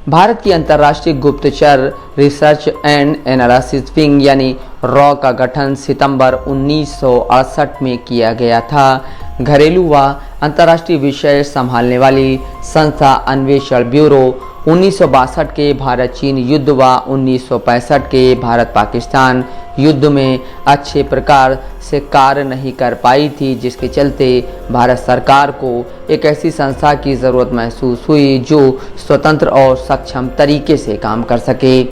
भारत की अंतर्राष्ट्रीय गुप्तचर रिसर्च एंड एनालिसिस विंग यानी रॉ का गठन सितंबर 1968 में किया गया था। घरेलू व अंतर्राष्ट्रीय विषय संभालने वाली संस्था अन्वेषण ब्यूरो 1962 के भारत चीन युद्ध व 1965 के भारत पाकिस्तान युद्ध में अच्छे प्रकार से कार्य नहीं कर पाई थी, जिसके चलते भारत सरकार को एक ऐसी संस्था की ज़रूरत महसूस हुई जो स्वतंत्र और सक्षम तरीके से काम कर सके।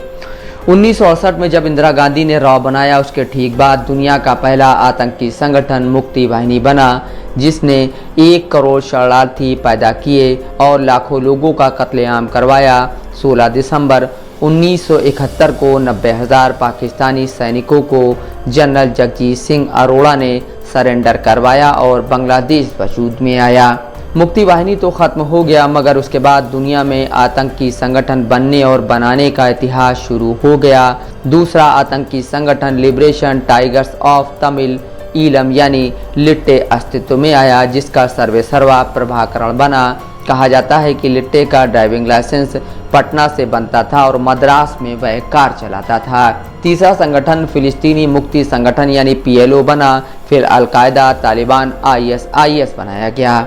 1968 में जब इंदिरा गांधी ने रॉ बनाया, उसके ठीक बाद दुनिया का पहला आतंकी संगठन मुक्ति वाहिनी बना, जिसने 1 करोड़ शरणार्थी पैदा किए और लाखों लोगों का कत्लेआम करवाया। 16 दिसंबर 1971 को 90,000 पाकिस्तानी सैनिकों को जनरल जगजीत सिंह अरोड़ा ने सरेंडर करवाया और बांग्लादेश वजूद में आया। मुक्ति वाहिनी तो खत्म हो गया, मगर उसके बाद दुनिया में आतंकी संगठन बनने और बनाने का इतिहास शुरू हो गया। दूसरा आतंकी संगठन liberation tigers of Tamil Eelam यानी लिट्टे अस्तित्व में आया, जिसका सर्वेसर्वा प्रभाकरण बना। कहा जाता है कि लिट्टे का ड्राइविंग लाइसेंस पटना से बनता था और मद्रास में वह कार चलाता था। तीसरा संगठन फिलिस्तीनी मुक्ति संगठन यानी PLO बना। फिर अलकायदा, तालिबान, IS बनाया गया।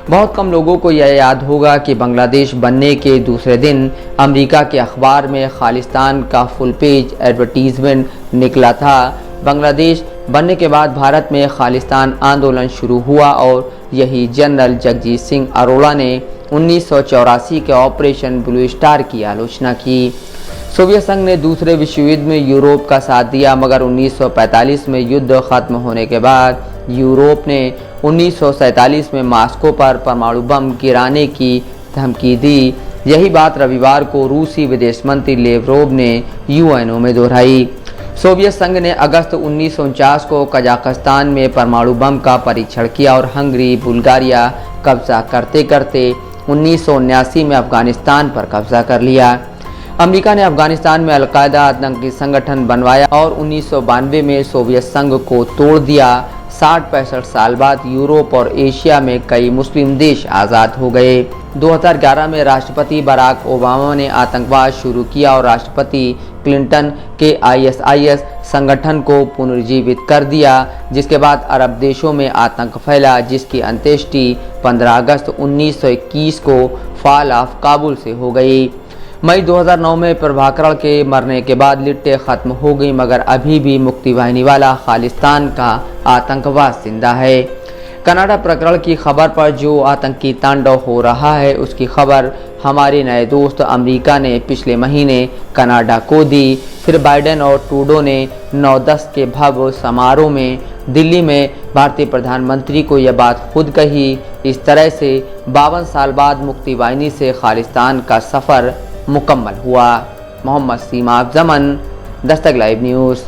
बहुत कम लोगों को यह याद होगा कि बांग्लादेश बनने के दूसरे दिन अमेरिका के अखबार में खालिस्तान का फुल पेज एडवर्टीजमेंट निकला था। बांग्लादेश बनने के बाद भारत में खालिस्तान आंदोलन शुरू हुआ और यही जनरल जगजीत सिंह अरोड़ा ने 1984 के ऑपरेशन ब्लू स्टार की आलोचना की। सोवियत संघ ने दूसरे विश्व युद्ध में यूरोप का साथ दिया, मगर 1945 में युद्ध खत्म होने के बाद यूरोप ने 1947 में मॉस्को पर परमाणु बम गिराने की धमकी दी। यही बात रविवार को रूसी विदेश मंत्री लेवरोव ने UNO में दोहराई। सोवियत संघ ने अगस्त 1949 को कजाकिस्तान में परमाणु बम का परीक्षण किया और हंगरी, बुल्गारिया कब्जा करते करते 1979 में अफगानिस्तान पर कब्जा कर लिया। अमेरिका ने अफगानिस्तान में अलकायदा आतंकी संगठन बनवाया और 1992 में सोवियत संघ को तोड़ दिया। 60-65 साल बाद यूरोप और एशिया में कई मुस्लिम देश आज़ाद हो गए। 2011 में राष्ट्रपति बराक ओबामा ने आतंकवाद शुरू किया और राष्ट्रपति क्लिंटन के ISIS संगठन को पुनर्जीवित कर दिया, जिसके बाद अरब देशों में आतंक फैला, जिसकी अंत्येष्टि 15 अगस्त 1921 को फॉल ऑफ काबुल से हो गई। मई 2009 में प्रभाकरण के मरने के बाद लिट्टे खत्म हो गई, मगर अभी भी मुक्ति वाहिनी वाला खालिस्तान का आतंकवाद जिंदा है। कनाडा प्रकरण की खबर पर जो आतंकी तांडव हो रहा है, उसकी खबर हमारे नए दोस्त अमेरिका ने पिछले महीने कनाडा को दी। फिर बाइडेन और ट्रूडो ने 9/10 के भव्य समारोह में दिल्ली में भारतीय प्रधानमंत्री को यह बात खुद कही। इस तरह से 52 साल बाद मुक्ति वाहिनी से खालिस्तान का सफ़र मुकम्मल हुआ। मोहम्मद सीमा अफजमन, दस्तक लाइव न्यूज़।